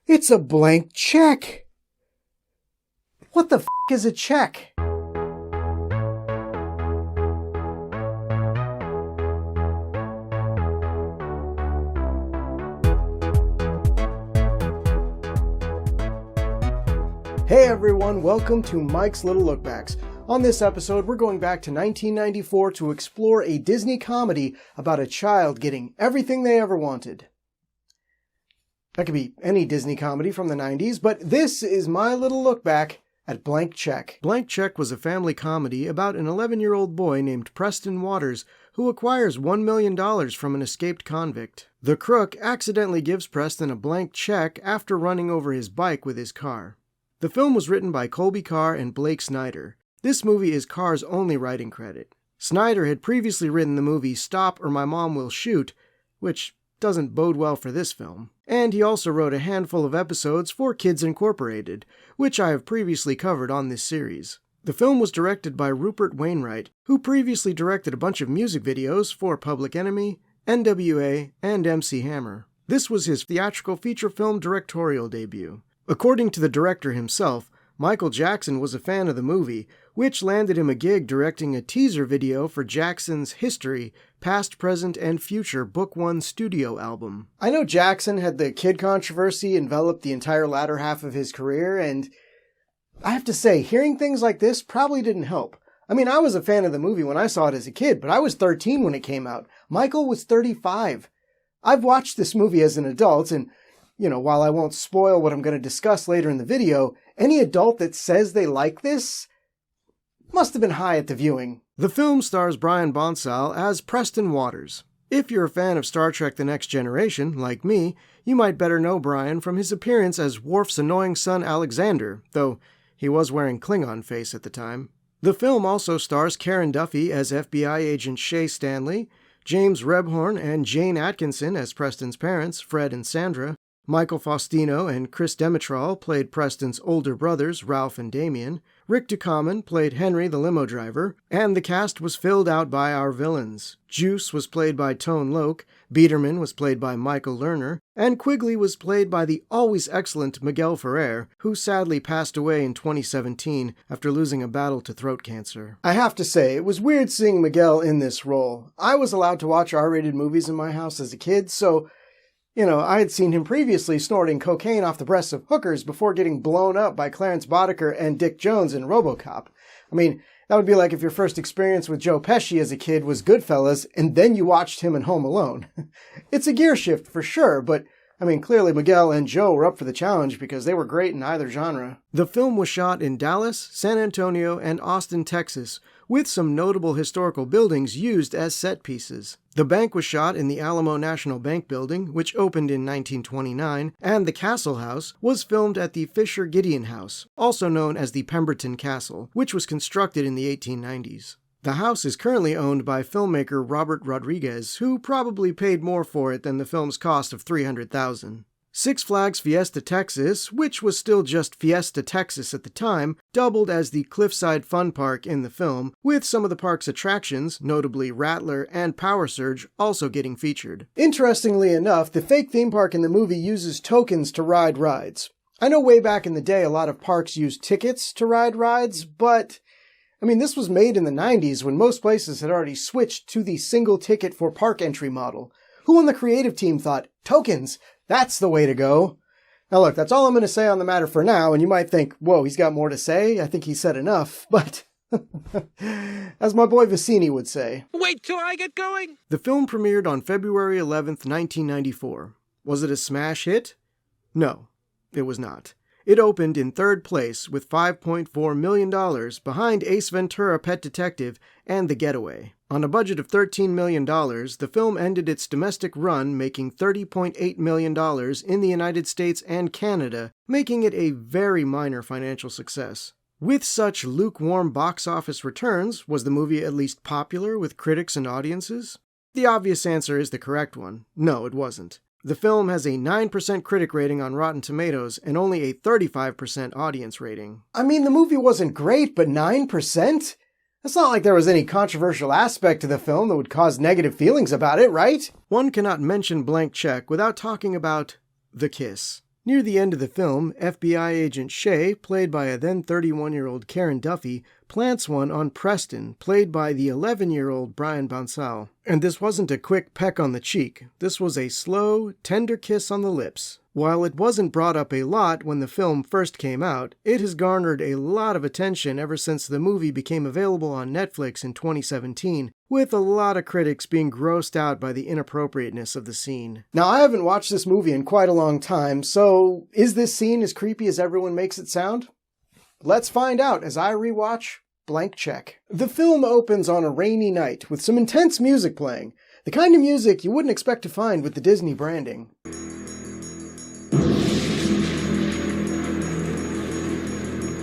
It's a blank check! What the f*** is a check? Hey everyone, welcome to Mike's Little Lookbacks. On this episode, we're going back to 1994 to explore a Disney comedy about a child getting everything they ever wanted. That could be any Disney comedy from the 90s, but this is my little look back at Blank Check. Blank Check was a family comedy about an 11-year-old boy named Preston Waters who acquires $1 million from an escaped convict. The crook accidentally gives Preston a blank check after running over his bike with his car. The film was written by Colby Carr and Blake Snyder. This movie is Carr's only writing credit. Snyder had previously written the movie Stop or My Mom Will Shoot, which doesn't bode well for this film. And he also wrote a handful of episodes for Kids Incorporated, which I have previously covered on this series. The film was directed by Rupert Wainwright, who previously directed a bunch of music videos for Public Enemy, NWA, and MC Hammer. This was his theatrical feature film directorial debut. According to the director himself, Michael Jackson was a fan of the movie, which landed him a gig directing a teaser video for Jackson's History, Past, Present, and Future Book 1 studio album. I know Jackson had the kid controversy envelop the entire latter half of his career, and I have to say, hearing things like this probably didn't help. I mean, I was a fan of the movie when I saw it as a kid, but I was 13 when it came out. Michael was 35. I've watched this movie as an adult, and while I won't spoil what I'm going to discuss later in the video, any adult that says they like this must have been high at the viewing. The film stars Brian Bonsall as Preston Waters. If you're a fan of Star Trek The Next Generation, like me, you might better know Brian from his appearance as Worf's annoying son Alexander, though he was wearing Klingon face at the time. The film also stars Karen Duffy as FBI agent Shay Stanley, James Rebhorn and Jane Atkinson as Preston's parents, Fred and Sandra. Michael Faustino and Chris Demetral played Preston's older brothers, Ralph and Damien. Rick Ducommun played Henry the limo driver, and the cast was filled out by our villains. Juice was played by Tone Loc, Biederman was played by Michael Lerner, and Quigley was played by the always excellent Miguel Ferrer, who sadly passed away in 2017 after losing a battle to throat cancer. I have to say, it was weird seeing Miguel in this role. I was allowed to watch R-rated movies in my house as a kid, so I had seen him previously snorting cocaine off the breasts of hookers before getting blown up by Clarence Boddicker and Dick Jones in RoboCop. I mean, that would be like if your first experience with Joe Pesci as a kid was Goodfellas, and then you watched him in Home Alone. It's a gear shift for sure, but clearly Miguel and Joe were up for the challenge because they were great in either genre. The film was shot in Dallas, San Antonio, and Austin, Texas, with some notable historical buildings used as set pieces. The bank was shot in the Alamo National Bank building, which opened in 1929, and the Castle House was filmed at the Fisher Gideon House, also known as the Pemberton Castle, which was constructed in the 1890s. The house is currently owned by filmmaker Robert Rodriguez, who probably paid more for it than the film's cost of $300,000. Six Flags Fiesta Texas, which was still just Fiesta Texas at the time, doubled as the Cliffside Fun Park in the film, with some of the park's attractions, notably Rattler and Power Surge, also getting featured. Interestingly enough, the fake theme park in the movie uses tokens to ride rides. I know way back in the day a lot of parks used tickets to ride rides, but this was made in the 90s when most places had already switched to the single ticket for park entry model. Who on the creative team thought, tokens? That's the way to go. Now look, that's all I'm going to say on the matter for now, and you might think, whoa, he's got more to say? I think he said enough, but as my boy Vicini would say, wait till I get going! The film premiered on February 11th, 1994. Was it a smash hit? No, it was not. It opened in third place with $5.4 million behind Ace Ventura: Pet Detective and The Getaway. On a budget of $13 million, the film ended its domestic run making $30.8 million in the United States and Canada, making it a very minor financial success. With such lukewarm box office returns, was the movie at least popular with critics and audiences? The obvious answer is the correct one. No, it wasn't. The film has a 9% critic rating on Rotten Tomatoes and only a 35% audience rating. The movie wasn't great, but 9%? It's not like there was any controversial aspect to the film that would cause negative feelings about it, right? One cannot mention Blank Check without talking about the kiss. Near the end of the film, FBI agent Shay, played by a then 31-year-old Karen Duffy, plants one on Preston, played by the 11-year-old Brian Bonsall. And this wasn't a quick peck on the cheek. This was a slow, tender kiss on the lips. While it wasn't brought up a lot when the film first came out, it has garnered a lot of attention ever since the movie became available on Netflix in 2017, with a lot of critics being grossed out by the inappropriateness of the scene. Now, I haven't watched this movie in quite a long time, so is this scene as creepy as everyone makes it sound? Let's find out as I rewatch Blank Check. The film opens on a rainy night with some intense music playing, the kind of music you wouldn't expect to find with the Disney branding.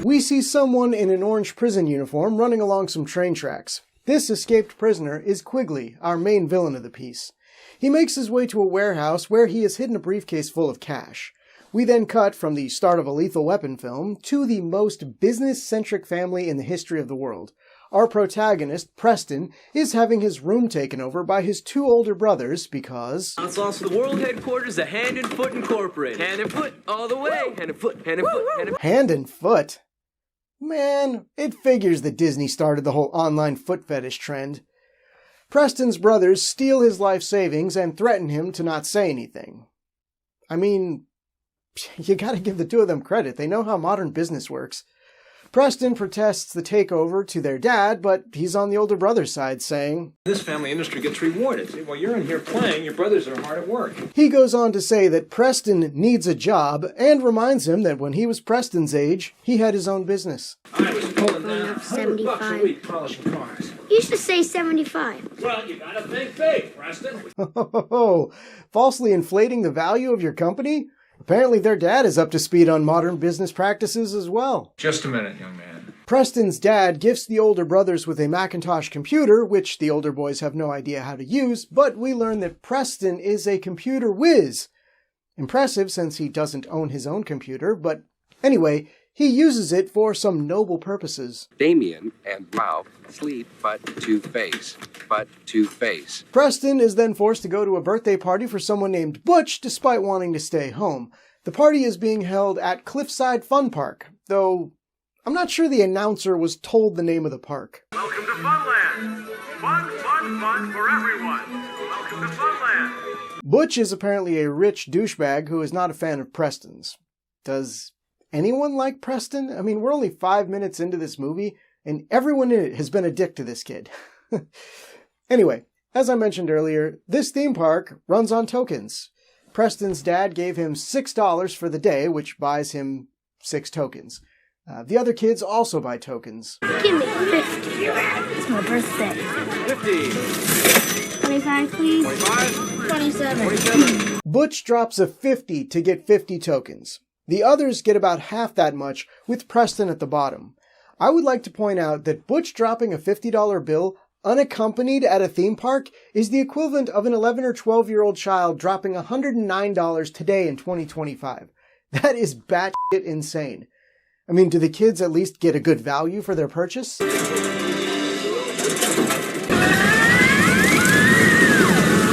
We see someone in an orange prison uniform running along some train tracks. This escaped prisoner is Quigley, our main villain of the piece. He makes his way to a warehouse where he has hidden a briefcase full of cash. We then cut from the start of a Lethal Weapon film to the most business-centric family in the history of the world. Our protagonist, Preston, is having his room taken over by his two older brothers because... It's also the world headquarters of Hand and Foot Incorporated. Hand and Foot, all the way. Hand and Foot, Hand and Foot, Hand and Foot. Hand and Foot? Man, it figures that Disney started the whole online foot fetish trend. Preston's brothers steal his life savings and threaten him to not say anything. I mean, you gotta give the two of them credit. They know how modern business works. Preston protests the takeover to their dad, but he's on the older brother's side, saying, "This family industry gets rewarded. See, while you're in here playing, your brothers are hard at work." He goes on to say that Preston needs a job, and reminds him that when he was Preston's age, he had his own business. I was pulling down $100 a week 75. polishing cars. You should say 75. Well, you gotta think big, Preston. Falsely inflating the value of your company? Apparently their dad is up to speed on modern business practices as well. Just a minute, young man. Preston's dad gifts the older brothers with a Macintosh computer, which the older boys have no idea how to use, but we learn that Preston is a computer whiz. Impressive since he doesn't own his own computer, but anyway, he uses it for some noble purposes. Damien and Ralph sleep but to face. Preston is then forced to go to a birthday party for someone named Butch despite wanting to stay home. The party is being held at Cliffside Fun Park, though I'm not sure the announcer was told the name of the park. Welcome to Funland! Fun for everyone! Welcome to Funland! Butch is apparently a rich douchebag who is not a fan of Preston's. Does anyone like Preston? I mean, we're only 5 minutes into this movie, and everyone in it has been a dick to this kid. Anyway, as I mentioned earlier, this theme park runs on tokens. Preston's dad gave him $6 for the day, which buys him 6 tokens. The other kids also buy tokens. Give me 50. It's my birthday. 50. 25, please. 25. 27. Butch drops a 50 to get 50 tokens. The others get about half that much, with Preston at the bottom. I would like to point out that Butch dropping a $50 bill unaccompanied at a theme park is the equivalent of an 11 or 12-year-old child dropping $109 today in 2025. That is batshit insane. I mean, do the kids at least get a good value for their purchase?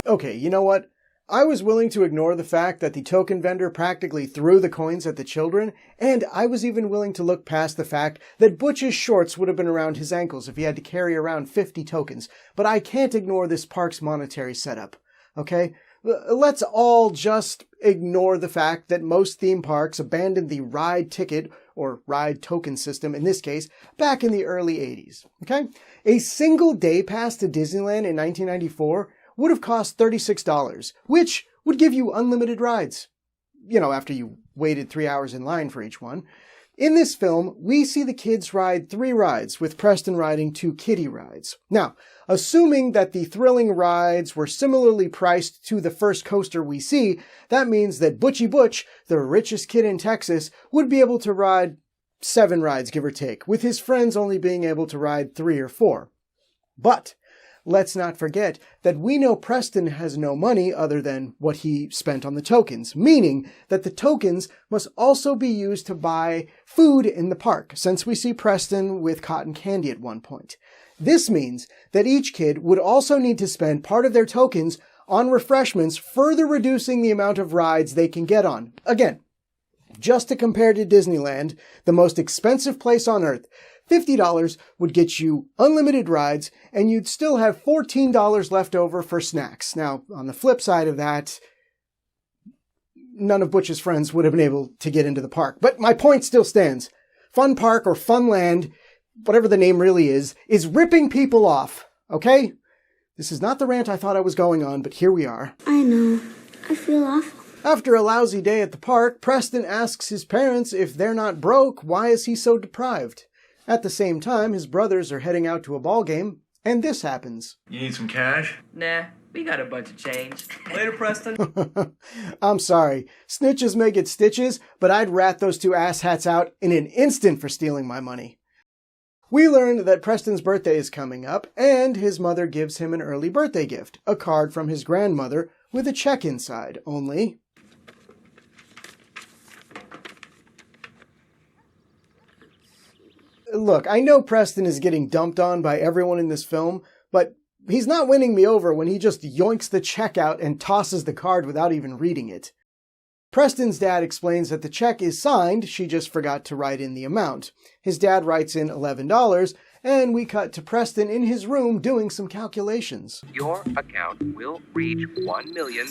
Okay, you know what? I was willing to ignore the fact that the token vendor practically threw the coins at the children, and I was even willing to look past the fact that Butch's shorts would have been around his ankles if he had to carry around 50 tokens, but I can't ignore this park's monetary setup, okay? Let's all just ignore the fact that most theme parks abandoned the ride ticket, or ride token system in this case, back in the early 80s, okay? A single day pass to Disneyland in 1994 would have cost $36, which would give you unlimited rides. You know, after you waited 3 hours in line for each one. In this film, we see the kids ride 3 rides, with Preston riding 2 kiddie rides. Now, assuming that the thrilling rides were similarly priced to the first coaster we see, that means that Butchie Butch, the richest kid in Texas, would be able to ride 7 rides, give or take, with his friends only being able to ride 3 or 4. But let's not forget that we know Preston has no money other than what he spent on the tokens, meaning that the tokens must also be used to buy food in the park, since we see Preston with cotton candy at one point. This means that each kid would also need to spend part of their tokens on refreshments, further reducing the amount of rides they can get on. Again, Just to compare to Disneyland, the most expensive place on earth, $50 would get you unlimited rides, and you'd still have $14 left over for snacks. Now, on the flip side of that, none of Butch's friends would have been able to get into the park. But my point still stands. Fun Park or Funland, whatever the name really is ripping people off, okay? This is not the rant I thought I was going on, but here we are. I know. I feel awful. After a lousy day at the park, Preston asks his parents if they're not broke, why is he so deprived? At the same time, his brothers are heading out to a ball game, and this happens. You need some cash? Nah, we got a bunch of change. Later, Preston. I'm sorry. Snitches may get stitches, but I'd rat those two asshats out in an instant for stealing my money. We learned that Preston's birthday is coming up, and his mother gives him an early birthday gift, a card from his grandmother with a check inside, only... Look, I know Preston is getting dumped on by everyone in this film, but he's not winning me over when he just yoinks the check out and tosses the card without even reading it. Preston's dad explains that the check is signed, she just forgot to write in the amount. His dad writes in $11, and we cut to Preston in his room doing some calculations. Your account will reach $1 million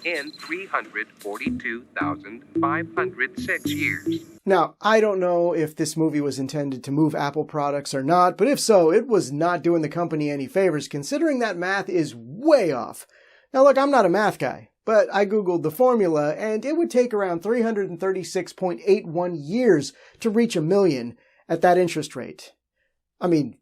in 342,506 years. Now, I don't know if this movie was intended to move Apple products or not, but if so, it was not doing the company any favors, considering that math is way off. Now look, I'm not a math guy, but I googled the formula, and it would take around 336.81 years to reach $1 million at that interest rate. I mean,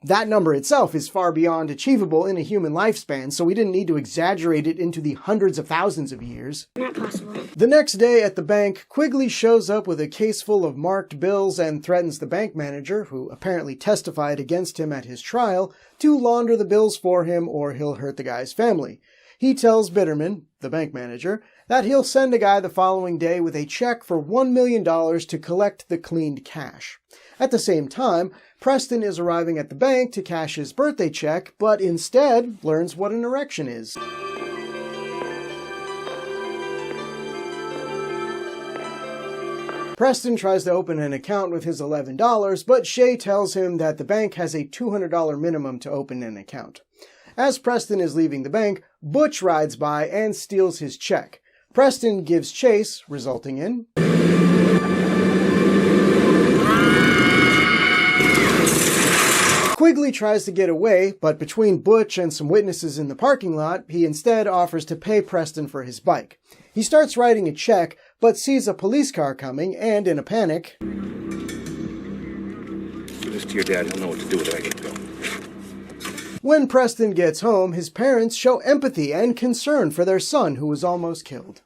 that number itself is far beyond achievable in a human lifespan, so we didn't need to exaggerate it into the hundreds of thousands of years. Not possible. The next day at the bank, Quigley shows up with a case full of marked bills and threatens the bank manager, who apparently testified against him at his trial, to launder the bills for him or he'll hurt the guy's family. He tells Bitterman, the bank manager, that he'll send a guy the following day with a check for $1 million to collect the cleaned cash. At the same time, Preston is arriving at the bank to cash his birthday check, but instead learns what an erection is. Preston tries to open an account with his $11, but Shay tells him that the bank has a $200 minimum to open an account. As Preston is leaving the bank, Butch rides by and steals his check. Preston gives chase, resulting in... Quigley tries to get away, but between Butch and some witnesses in the parking lot, he instead offers to pay Preston for his bike. He starts writing a check, but sees a police car coming, and in a panic... Give this to your dad, he'll know what to do with it. I get to go. When Preston gets home, his parents show empathy and concern for their son who was almost killed.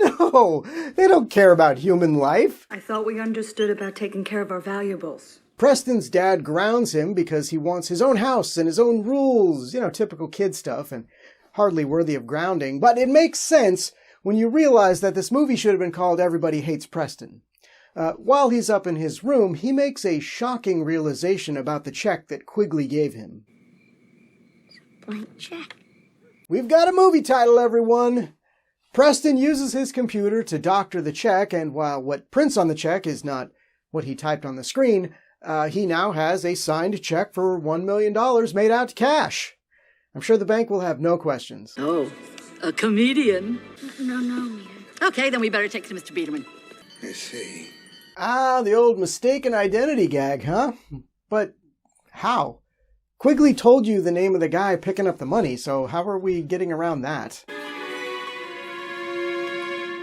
No, they don't care about human life. I thought we understood about taking care of our valuables. Preston's dad grounds him because he wants his own house and his own rules, typical kid stuff, and hardly worthy of grounding, but it makes sense when you realize that this movie should have been called Everybody Hates Preston. While he's up in his room, he makes a shocking realization about the check that Quigley gave him. Blank check. We've got a movie title, everyone! Preston uses his computer to doctor the check, and while what prints on the check is not what he typed on the screen, he now has a signed check for $1 million made out cash. I'm sure the bank will have no questions. Oh, a comedian. No, man. Okay, then we better take it to Mr. Biederman. I see. Ah, the old mistaken identity gag, huh? But how? Quigley told you the name of the guy picking up the money, so how are we getting around that?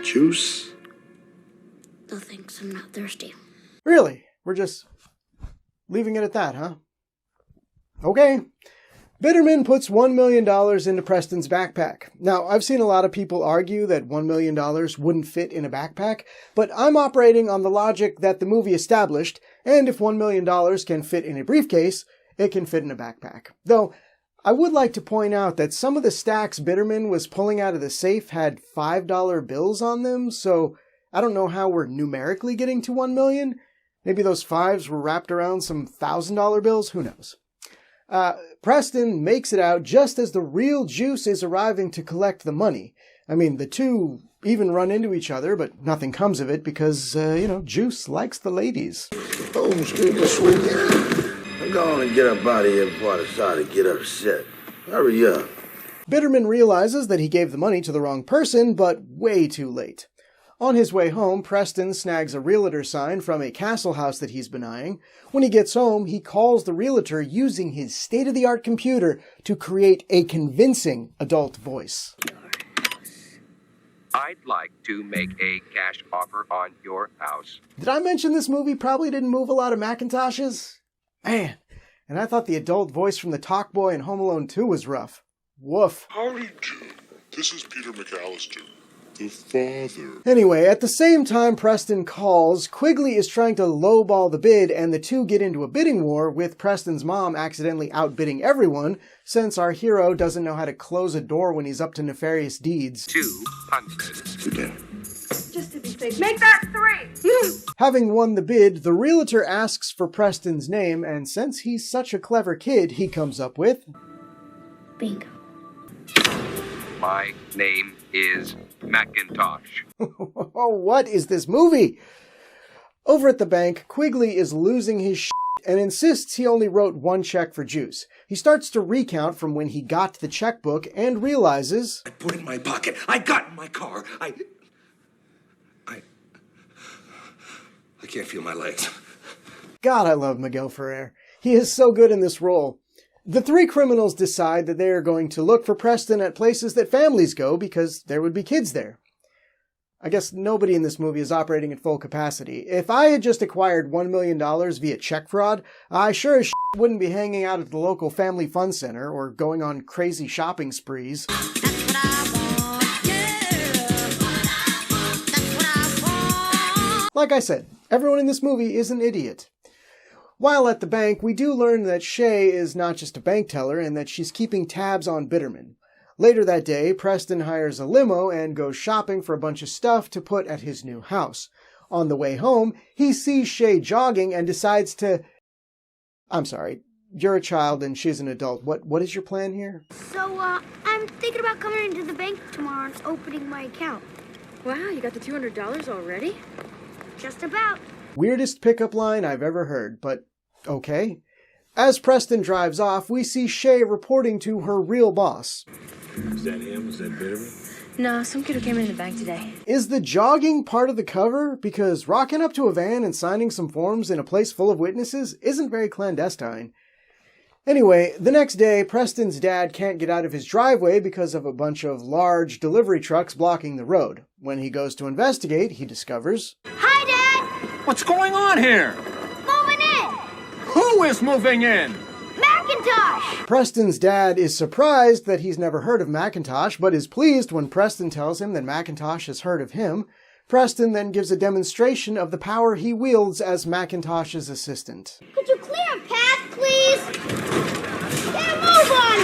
Juice? They'll think I'm not thirsty. Really? We're just leaving it at that, huh? Okay. Bitterman puts $1 million into Preston's backpack. Now, I've seen a lot of people argue that $1 million wouldn't fit in a backpack, but I'm operating on the logic that the movie established, and if $1 million can fit in a briefcase, it can fit in a backpack. Though, I would like to point out that some of the stacks Bitterman was pulling out of the safe had $5 bills on them, so I don't know how we're numerically getting to $1 million, Maybe those fives were wrapped around some $1,000 bills? Who knows? Preston makes it out just as the real Juice is arriving to collect the money. I mean, the two even run into each other, but nothing comes of it because, Juice likes the ladies. Oh, excuse me, sweetie. I'm going to get up out of here before I decide to get upset. Hurry up. Bitterman realizes that he gave the money to the wrong person, but way too late. On his way home, Preston snags a realtor sign from a castle house that he's been eyeing. When he gets home, he calls the realtor using his state-of-the-art computer to create a convincing adult voice. I'd like to make a cash offer on your house. Did I mention this movie probably didn't move a lot of Macintoshes? Man, and I thought the adult voice from the Talk Boy in Home Alone 2 was rough. Woof. Howdy, Jim. This is Peter McAllister, the father. Anyway, at the same time Preston calls, Quigley is trying to lowball the bid, and the two get into a bidding war, with Preston's mom accidentally outbidding everyone, since our hero doesn't know how to close a door when he's up to nefarious deeds. 200. Sit down. Just to be safe, make that 3! Having won the bid, the realtor asks for Preston's name, and since he's such a clever kid, he comes up with... Bingo. My name is Macintosh. Oh, what is this movie? Over at the bank, Quigley is losing his shit and insists he only wrote one check for Juice. He starts to recount from when he got the checkbook and realizes... I put it in my pocket. I got in my car. I can't feel my legs. God, I love Miguel Ferrer. He is so good in this role. The three criminals decide that they are going to look for Preston at places that families go because there would be kids there. I guess nobody in this movie is operating at full capacity. If I had just acquired $1 million via check fraud, I sure as shit wouldn't be hanging out at the local family fun center or going on crazy shopping sprees. Like I said, everyone in this movie is an idiot. While at the bank, we do learn that Shay is not just a bank teller and that she's keeping tabs on Bitterman. Later that day, Preston hires a limo and goes shopping for a bunch of stuff to put at his new house. On the way home, he sees Shay jogging and decides to... I'm sorry, you're a child and she's an adult. What is your plan here? So, I'm thinking about coming into the bank tomorrow and opening my account. Wow, you got the $200 already? Just about. Weirdest pickup line I've ever heard, but okay. As Preston drives off, we see Shay reporting to her real boss. Is that him? Is that Bitterman? No, some kid who came into the bank today. Is the jogging part of the cover? Because rocking up to a van and signing some forms in a place full of witnesses isn't very clandestine. Anyway, the next day, Preston's dad can't get out of his driveway because of a bunch of large delivery trucks blocking the road. When he goes to investigate, he discovers... Hi, Dad! What's going on here? Moving in! Who is moving in? Macintosh! Preston's dad is surprised that he's never heard of Macintosh, but is pleased when Preston tells him that Macintosh has heard of him. Preston then gives a demonstration of the power he wields as Macintosh's assistant. Could you clear a path, please? Get a move on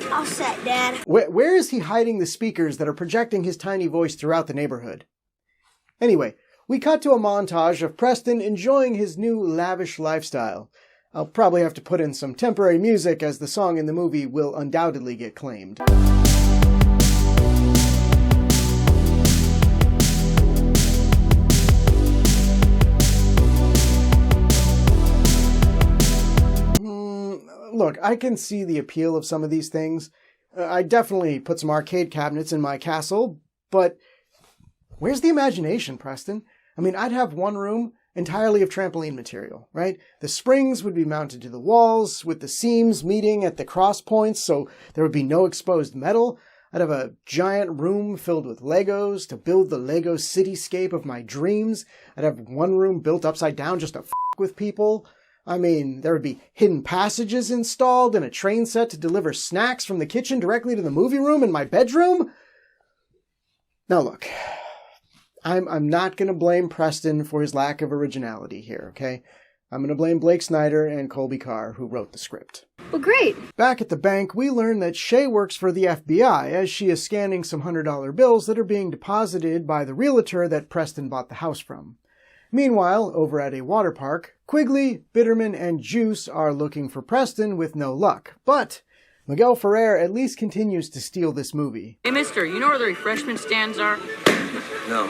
it! All set, Dad. Where is he hiding the speakers that are projecting his tiny voice throughout the neighborhood? Anyway, we cut to a montage of Preston enjoying his new lavish lifestyle. I'll probably have to put in some temporary music as the song in the movie will undoubtedly get claimed. Look, I can see the appeal of some of these things. I definitely put some arcade cabinets in my castle, but where's the imagination, Preston? I mean, I'd have one room entirely of trampoline material, right? The springs would be mounted to the walls, with the seams meeting at the cross points, so there would be no exposed metal. I'd have a giant room filled with Legos to build the Lego cityscape of my dreams. I'd have one room built upside down just to f*** with people. I mean, there would be hidden passages installed and a train set to deliver snacks from the kitchen directly to the movie room in my bedroom. Now look, I'm not going to blame Preston for his lack of originality here, okay? I'm going to blame Blake Snyder and Colby Carr, who wrote the script. Well, great. Back at the bank, we learn that Shay works for the FBI as she is scanning some $100 bills that are being deposited by the realtor that Preston bought the house from. Meanwhile, over at a water park, Quigley, Bitterman, and Juice are looking for Preston with no luck. But Miguel Ferrer at least continues to steal this movie. Hey, mister, you know where the refreshment stands are? No.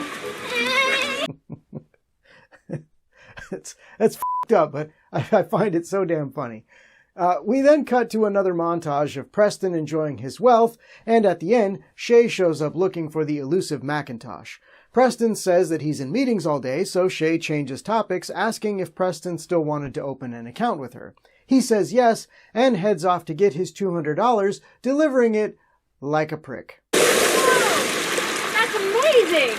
That's f***ed up, but I find it so damn funny. We then cut to another montage of Preston enjoying his wealth, and at the end, Shay shows up looking for the elusive Macintosh. Preston says that he's in meetings all day, so Shay changes topics, asking if Preston still wanted to open an account with her. He says yes, and heads off to get his $200, delivering it like a prick. That's amazing!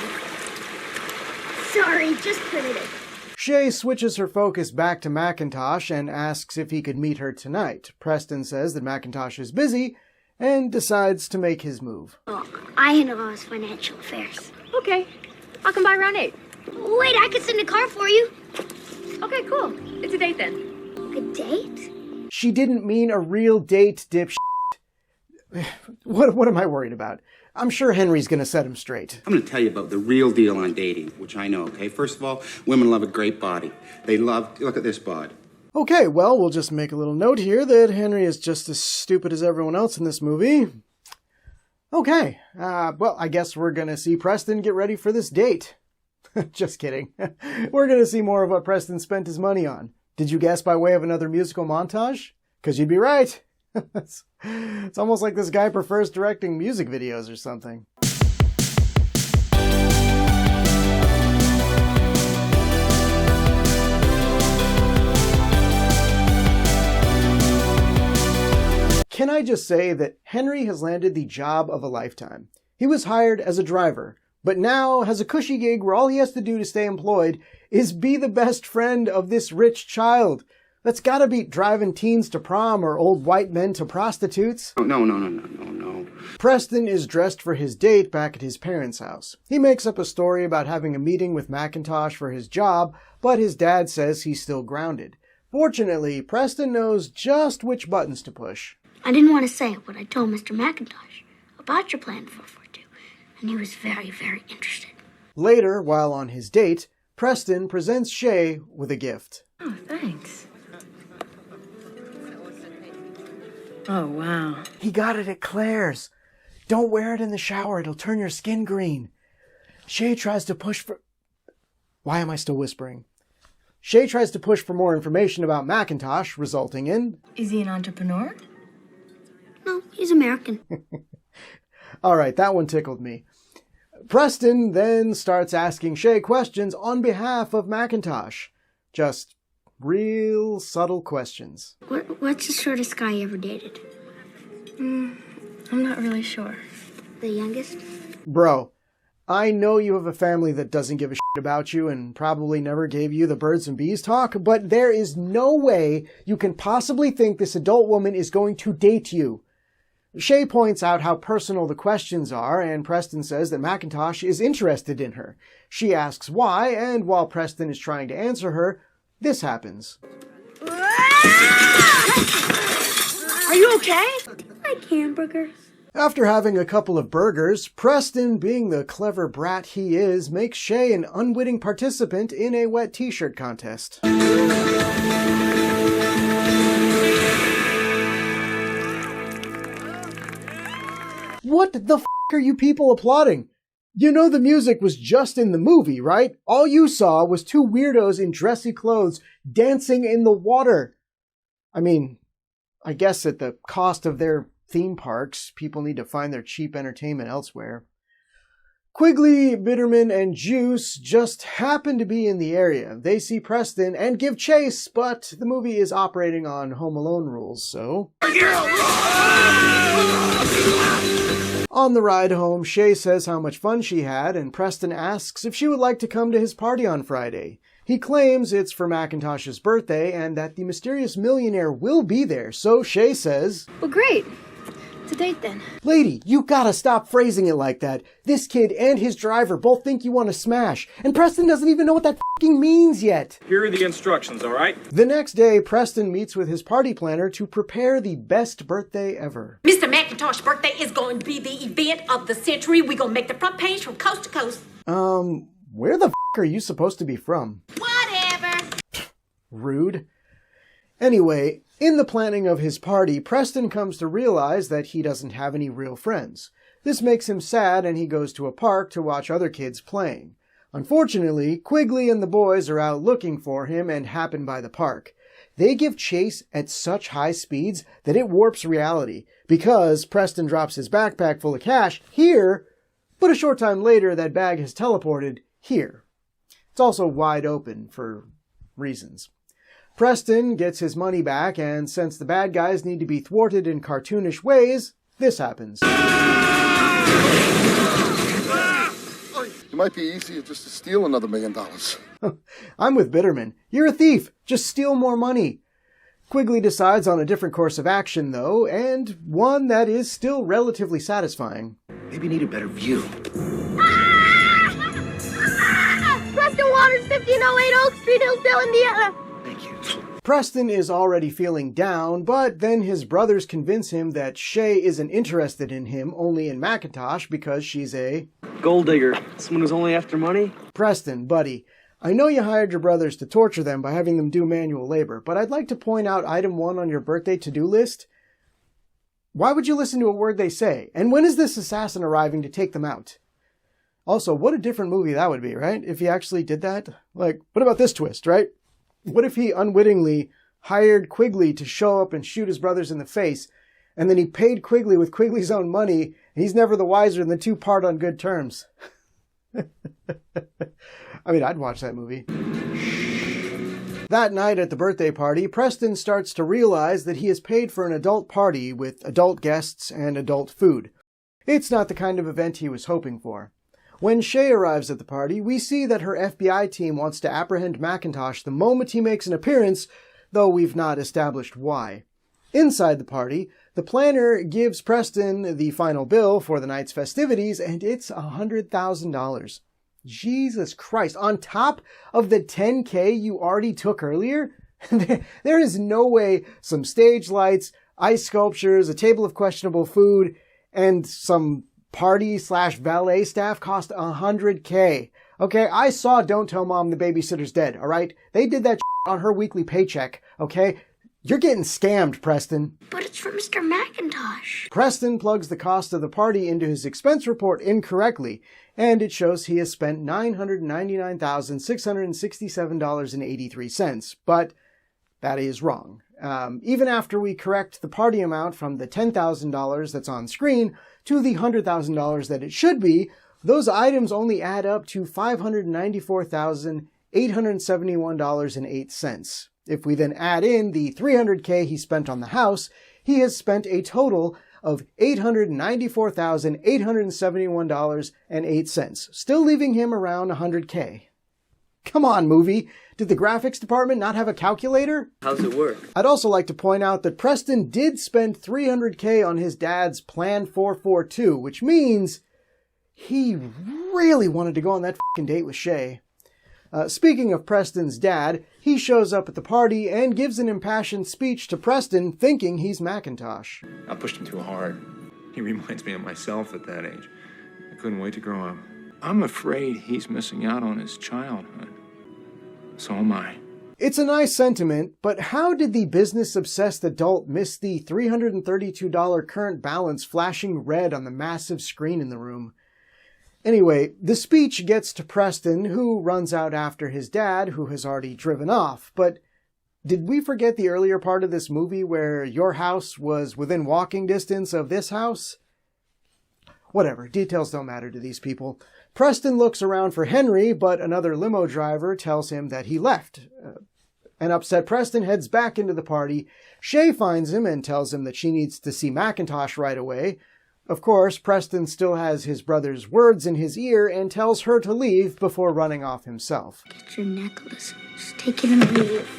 Sorry, just printed it. Shay switches her focus back to Macintosh and asks if he could meet her tonight. Preston says that Macintosh is busy and decides to make his move. Oh, I handle all his financial affairs. Okay. I'll come by around 8. Wait, I could send a car for you. Okay, cool. It's a date then. A date? She didn't mean a real date, dipshit. What am I worried about? I'm sure Henry's gonna set him straight. I'm gonna tell you about the real deal on dating, which I know, okay? First of all, women love a great body. Look at this bod. Okay, well, we'll just make a little note here that Henry is just as stupid as everyone else in this movie. Okay, well, I guess we're gonna see Preston get ready for this date. Just kidding. We're gonna see more of what Preston spent his money on. Did you guess by way of another musical montage? 'Cause you'd be right. It's almost like this guy prefers directing music videos or something. Can I just say that Henry has landed the job of a lifetime? He was hired as a driver, but now has a cushy gig where all he has to do to stay employed is be the best friend of this rich child. That's gotta beat driving teens to prom or old white men to prostitutes. No. Preston is dressed for his date back at his parents' house. He makes up a story about having a meeting with Macintosh for his job, but his dad says he's still grounded. Fortunately, Preston knows just which buttons to push. I didn't want to say it, but I told Mr. Macintosh about your plan for 442, and he was very, very interested. Later, while on his date, Preston presents Shay with a gift. Oh, thanks. Oh, wow. He got it at Claire's. Don't wear it in the shower, it'll turn your skin green. Shay tries to push for... Why am I still whispering? Shay tries to push for more information about Macintosh, resulting in... Is he an entrepreneur? No, he's American. Alright, that one tickled me. Preston then starts asking Shay questions on behalf of Macintosh. Just real subtle questions. What's the shortest guy you ever dated? I'm not really sure. The youngest? Bro, I know you have a family that doesn't give a shit about you and probably never gave you the birds and bees talk, but there is no way you can possibly think this adult woman is going to date you. Shay points out how personal the questions are, and Preston says that Macintosh is interested in her. She asks why, and while Preston is trying to answer her, this happens. Are you okay? Like hamburgers. After having a couple of burgers, Preston, being the clever brat he is, makes Shay an unwitting participant in a wet t-shirt contest. What the f*** are you people applauding? You know the music was just in the movie, right? All you saw was two weirdos in dressy clothes dancing in the water. I mean, I guess at the cost of their theme parks, people need to find their cheap entertainment elsewhere. Quigley, Bitterman, and Juice just happen to be in the area. They see Preston and give chase, but the movie is operating on Home Alone rules, so... On the ride home, Shay says how much fun she had, and Preston asks if she would like to come to his party on Friday. He claims it's for Macintosh's birthday and that the mysterious millionaire will be there, so Shay says... Well, great. It's a date then. Lady, you gotta stop phrasing it like that. This kid and his driver both think you want to smash, and Preston doesn't even know what that f***ing means yet. Here are the instructions, all right? The next day, Preston meets with his party planner to prepare the best birthday ever. Mr. Macintosh's birthday is going to be the event of the century. We're going to make the front page from coast to coast. Where the f*** are you supposed to be from? Whatever. Rude. Anyway, in the planning of his party, Preston comes to realize that he doesn't have any real friends. This makes him sad, and he goes to a park to watch other kids playing. Unfortunately, Quigley and the boys are out looking for him and happen by the park. They give chase at such high speeds that it warps reality, because Preston drops his backpack full of cash here, but a short time later that bag has teleported here. It's also wide open for reasons. Preston gets his money back, and since the bad guys need to be thwarted in cartoonish ways, this happens. It might be easier just to steal another $1 million. I'm with Bitterman. You're a thief. Just steal more money. Quigley decides on a different course of action, though, and one that is still relatively satisfying. Maybe you need a better view. Preston Waters, 1508 Oak Street, Hillsdale, Indiana. Thank you. Preston is already feeling down, but then his brothers convince him that Shay isn't interested in him, only in Macintosh, because she's a... Gold digger. Someone who's only after money? Preston, buddy, I know you hired your brothers to torture them by having them do manual labor, but I'd like to point out item 1 on your birthday to-do list. Why would you listen to a word they say? And when is this assassin arriving to take them out? Also, what a different movie that would be, right? If he actually did that? Like, what about this twist, right? What if he unwittingly hired Quigley to show up and shoot his brothers in the face, and then he paid Quigley with Quigley's own money, and he's never the wiser and the two part on good terms? I mean, I'd watch that movie. That night at the birthday party, Preston starts to realize that he has paid for an adult party with adult guests and adult food. It's not the kind of event he was hoping for. When Shay arrives at the party, we see that her FBI team wants to apprehend Macintosh the moment he makes an appearance, though we've not established why. Inside the party, the planner gives Preston the final bill for the night's festivities, and it's $100,000. Jesus Christ, on top of the $10K you already took earlier? There is no way some stage lights, ice sculptures, a table of questionable food, and some party/valet staff cost $100K. Okay, I saw Don't Tell Mom the Babysitter's Dead, alright? They did that on her weekly paycheck, okay? You're getting scammed, Preston. But it's for Mr. Macintosh. Preston plugs the cost of the party into his expense report incorrectly, and it shows he has spent $999,667.83, but that is wrong. Even after we correct the party amount from the $10,000 that's on screen to the $100,000 that it should be, those items only add up to $594,871.08. If we then add in the $300K he spent on the house, he has spent a total of $894,871.08, still leaving him around $100K. Come on, movie! Did the graphics department not have a calculator? How's it work? I'd also like to point out that Preston did spend $300K on his dad's Plan 442, which means he really wanted to go on that f***ing date with Shay. Speaking of Preston's dad, he shows up at the party and gives an impassioned speech to Preston, thinking he's Macintosh. I pushed him too hard. He reminds me of myself at that age. I couldn't wait to grow up. I'm afraid he's missing out on his childhood. So am I. It's a nice sentiment, but how did the business-obsessed adult miss the $332 current balance flashing red on the massive screen in the room? Anyway, the speech gets to Preston, who runs out after his dad, who has already driven off. But did we forget the earlier part of this movie where your house was within walking distance of this house? Whatever, details don't matter to these people. Preston looks around for Henry, but another limo driver tells him that he left. An upset Preston heads back into the party. Shay finds him and tells him that she needs to see Macintosh right away. Of course, Preston still has his brother's words in his ear and tells her to leave before running off himself. Get your necklace. Just take it and leave.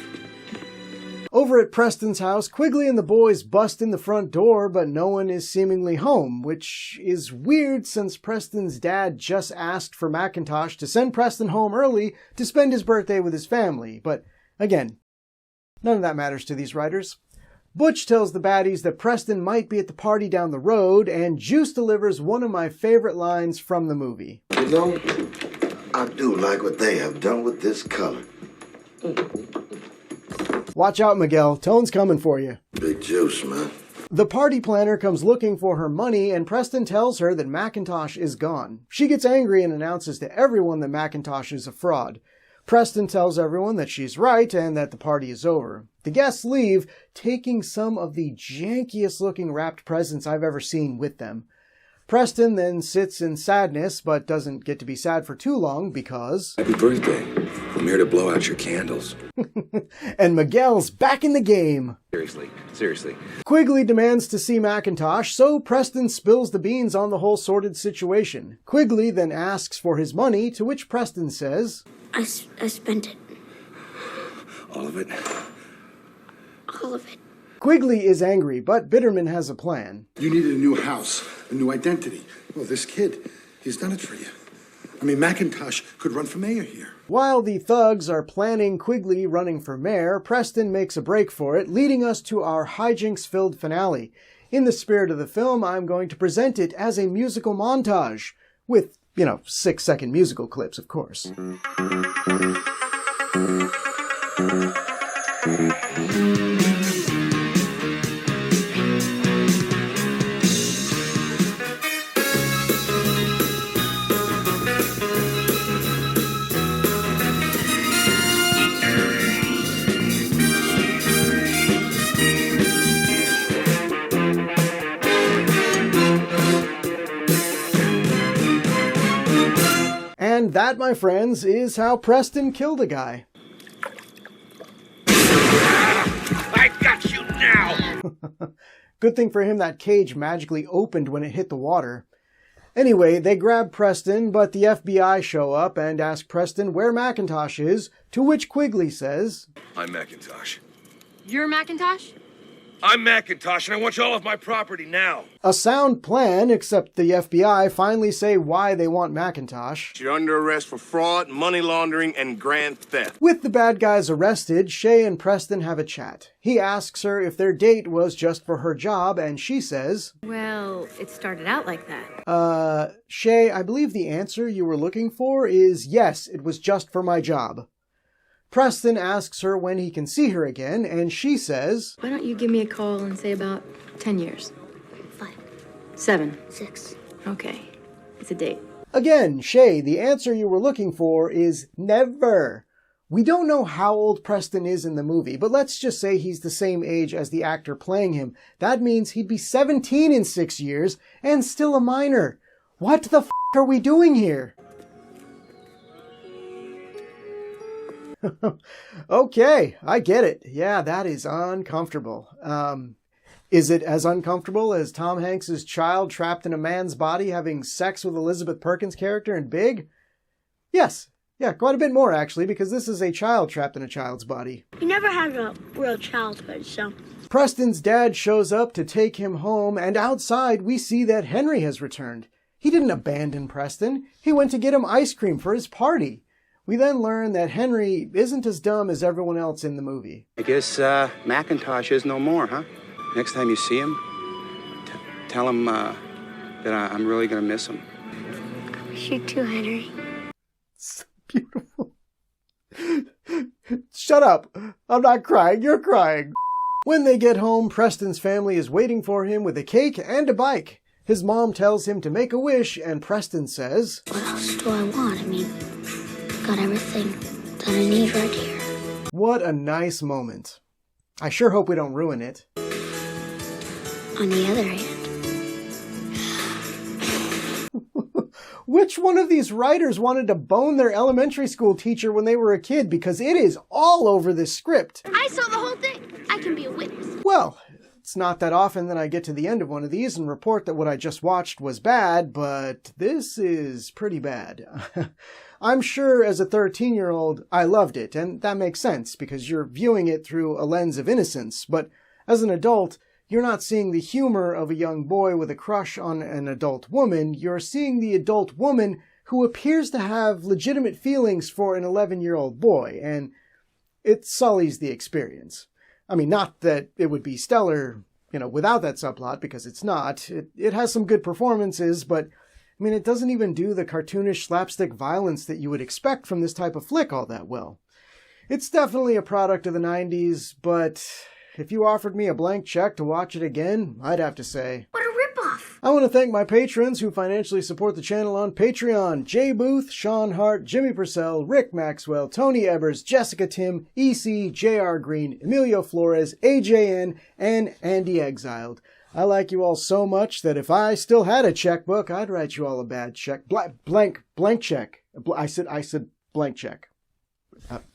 Over at Preston's house, Quigley and the boys bust in the front door, but no one is seemingly home, which is weird since Preston's dad just asked for Macintosh to send Preston home early to spend his birthday with his family. But again, none of that matters to these writers. Butch tells the baddies that Preston might be at the party down the road, and Juice delivers one of my favorite lines from the movie. You know, I do like what they have done with this color. Watch out, Miguel. Tone's coming for you. Big juice, man. The party planner comes looking for her money, and Preston tells her that Macintosh is gone. She gets angry and announces to everyone that Macintosh is a fraud. Preston tells everyone that she's right and that the party is over. The guests leave, taking some of the jankiest looking wrapped presents I've ever seen with them. Preston then sits in sadness, but doesn't get to be sad for too long because... Happy birthday. I'm here to blow out your candles. And Miguel's back in the game. Seriously. Quigley demands to see Macintosh, so Preston spills the beans on the whole sordid situation. Quigley then asks for his money, to which Preston says... I spent it. All of it? All of it. Quigley is angry, but Bitterman has a plan. You needed a new house, a new identity. Well, this kid, he's done it for you. I mean, Macintosh could run for mayor here. While the thugs are planning Quigley running for mayor, Preston makes a break for it, leading us to our hijinks-filled finale. In the spirit of the film, I'm going to present it as a musical montage, with, 6-second musical clips, of course. And that, my friends, is how Preston killed a guy. I got you now! Good thing for him that cage magically opened when it hit the water. Anyway, they grab Preston, but the FBI show up and ask Preston where Macintosh is, to which Quigley says... I'm Macintosh. You're Macintosh? I'm Macintosh, and I want you all off my property now. A sound plan, except the FBI finally say why they want Macintosh. You're under arrest for fraud, money laundering, and grand theft. With the bad guys arrested, Shay and Preston have a chat. He asks her if their date was just for her job, and she says... Well, it started out like that. Shay, I believe the answer you were looking for is yes, it was just for my job. Preston asks her when he can see her again, and she says... Why don't you give me a call and say about 10 years? 5. 7. 6. Okay. It's a date. Again, Shay, the answer you were looking for is never. We don't know how old Preston is in the movie, but let's just say he's the same age as the actor playing him. That means he'd be 17 in 6 years, and still a minor. What the f*** are we doing here? Okay, I get it. Yeah, that is uncomfortable. Is it as uncomfortable as Tom Hanks's child trapped in a man's body having sex with Elizabeth Perkins' character in Big? Yes. Yeah, quite a bit more, actually, because this is a child trapped in a child's body. You never had a real childhood, so... Preston's dad shows up to take him home, and outside we see that Henry has returned. He didn't abandon Preston. He went to get him ice cream for his party. We then learn that Henry isn't as dumb as everyone else in the movie. I guess Macintosh is no more, huh? Next time you see him, tell him that I'm really going to miss him. I wish you too, Henry. So beautiful. Shut up. I'm not crying. You're crying. When they get home, Preston's family is waiting for him with a cake and a bike. His mom tells him to make a wish, and Preston says, What else do I want? I mean, got everything that I need right here. What a nice moment. I sure hope we don't ruin it. On the other hand... Which one of these writers wanted to bone their elementary school teacher when they were a kid? Because it is all over this script. I saw the whole thing. I can be a witness. Well, it's not that often that I get to the end of one of these and report that what I just watched was bad, but this is pretty bad. I'm sure as a 13-year-old, I loved it, and that makes sense because you're viewing it through a lens of innocence, but as an adult, you're not seeing the humor of a young boy with a crush on an adult woman. You're seeing the adult woman who appears to have legitimate feelings for an 11-year-old boy, and it sullies the experience. I mean, not that it would be stellar, without that subplot, because it's not. It has some good performances, but I mean, it doesn't even do the cartoonish slapstick violence that you would expect from this type of flick all that well. It's definitely a product of the 90s, but if you offered me a blank check to watch it again, I'd have to say, what a ripoff! I want to thank my patrons who financially support the channel on Patreon: Jay Booth, Sean Hart, Jimmy Purcell, Rick Maxwell, Tony Evers, Jessica Tim, EC, JR Green, Emilio Flores, AJN, and Andy Exiled. I like you all so much that if I still had a checkbook, I'd write you all a bad check. Blank check. I said blank check.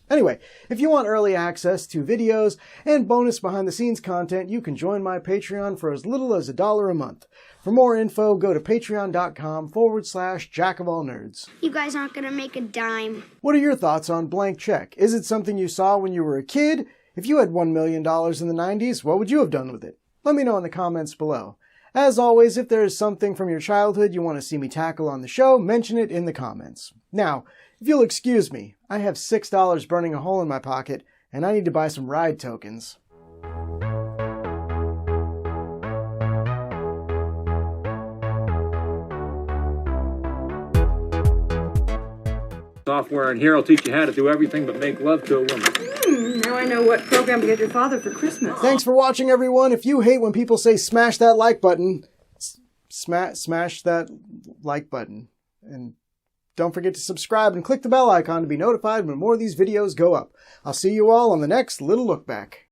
Anyway, if you want early access to videos and bonus behind-the-scenes content, you can join my Patreon for as little as $1 a month. For more info, go to patreon.com/jackofallnerds. You guys aren't gonna make a dime. What are your thoughts on Blank Check? Is it something you saw when you were a kid? If you had $1 million in the 90s, what would you have done with it? Let me know in the comments below. As always, if there is something from your childhood you want to see me tackle on the show, mention it in the comments. Now, if you'll excuse me, I have $6 burning a hole in my pocket, and I need to buy some ride tokens. Software in here will teach you how to do everything but make love to a woman. Now I know what program to get your father for Christmas. Thanks for watching, everyone. If you hate when people say smash that like button, smash that like button. And don't forget to subscribe and click the bell icon to be notified when more of these videos go up. I'll see you all on the next Little Look Back.